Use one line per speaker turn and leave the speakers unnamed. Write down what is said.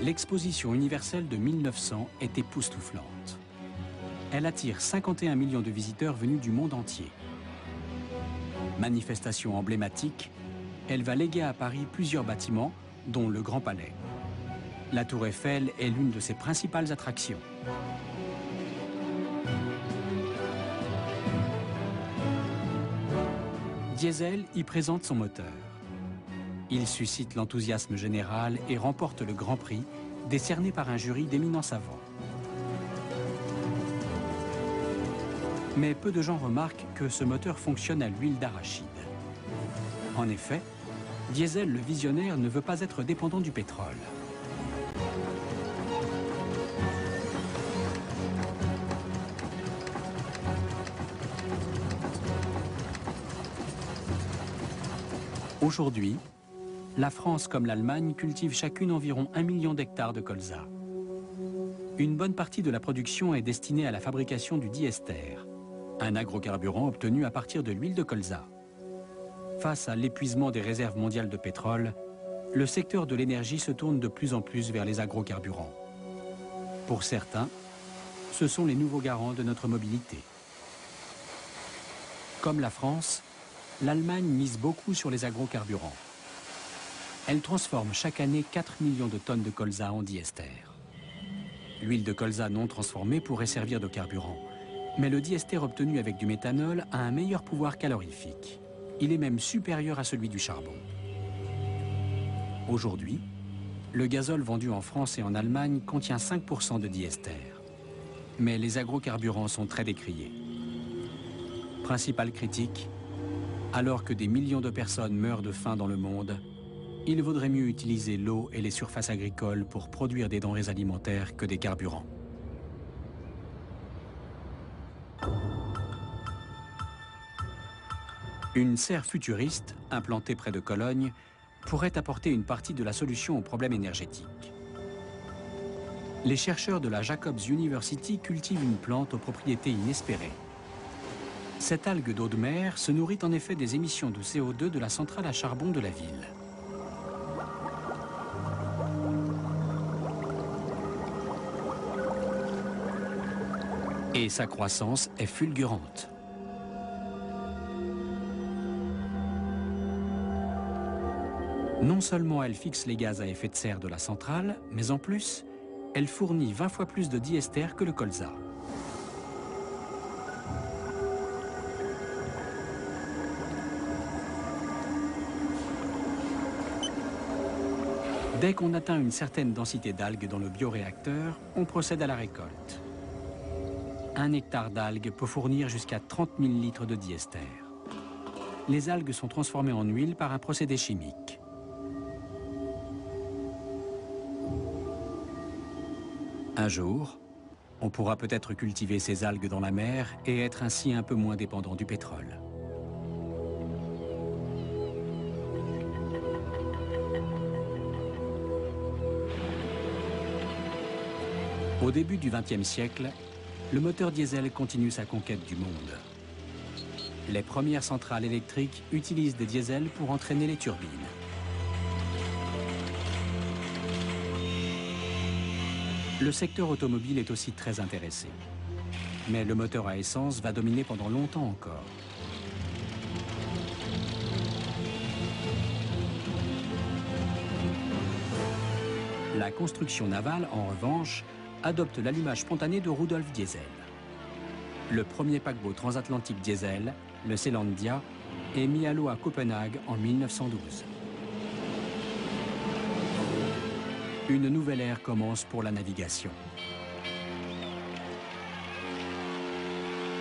L'exposition universelle de 1900 est époustouflante. Elle attire 51 millions de visiteurs venus du monde entier. Manifestation emblématique, elle va léguer à Paris plusieurs bâtiments, dont le Grand Palais. La Tour Eiffel est l'une de ses principales attractions. Diesel y présente son moteur. Il suscite l'enthousiasme général et remporte le Grand Prix, décerné par un jury d'éminents savants. Mais peu de gens remarquent que ce moteur fonctionne à l'huile d'arachide. En effet, Diesel le visionnaire ne veut pas être dépendant du pétrole. Aujourd'hui, la France comme l'Allemagne cultivent chacune environ 1 million d'hectares de colza. Une bonne partie de la production est destinée à la fabrication du diester, un agrocarburant obtenu à partir de l'huile de colza. Face à l'épuisement des réserves mondiales de pétrole, le secteur de l'énergie se tourne de plus en plus vers les agrocarburants. Pour certains, ce sont les nouveaux garants de notre mobilité. Comme la France, l'Allemagne mise beaucoup sur les agrocarburants. Elle transforme chaque année 4 millions de tonnes de colza en diester. L'huile de colza non transformée pourrait servir de carburant, mais le diester obtenu avec du méthanol a un meilleur pouvoir calorifique. Il est même supérieur à celui du charbon. Aujourd'hui, le gazole vendu en France et en Allemagne contient 5% de diester. Mais les agrocarburants sont très décriés. Principale critique, alors que des millions de personnes meurent de faim dans le monde, il vaudrait mieux utiliser l'eau et les surfaces agricoles pour produire des denrées alimentaires que des carburants. Une serre futuriste, implantée près de Cologne, pourrait apporter une partie de la solution au problème énergétique. Les chercheurs de la Jacobs University cultivent une plante aux propriétés inespérées. Cette algue d'eau de mer se nourrit en effet des émissions de CO2 de la centrale à charbon de la ville. Et sa croissance est fulgurante. Non seulement elle fixe les gaz à effet de serre de la centrale, mais en plus, elle fournit 20 fois plus de diester que le colza. Dès qu'on atteint une certaine densité d'algues dans le bioréacteur, on procède à la récolte. 1 hectare d'algues peut fournir jusqu'à 30 000 litres de diester. Les algues sont transformées en huile par un procédé chimique. Un jour, on pourra peut-être cultiver ces algues dans la mer et être ainsi un peu moins dépendant du pétrole. Au début du XXe siècle, le moteur diesel continue sa conquête du monde. Les premières centrales électriques utilisent des diesels pour entraîner les turbines. Le secteur automobile est aussi très intéressé. Mais le moteur à essence va dominer pendant longtemps encore. La construction navale, en revanche, adopte l'allumage spontané de Rudolf Diesel. Le premier paquebot transatlantique diesel, le Selandia, est mis à l'eau à Copenhague en 1912. Une nouvelle ère commence pour la navigation.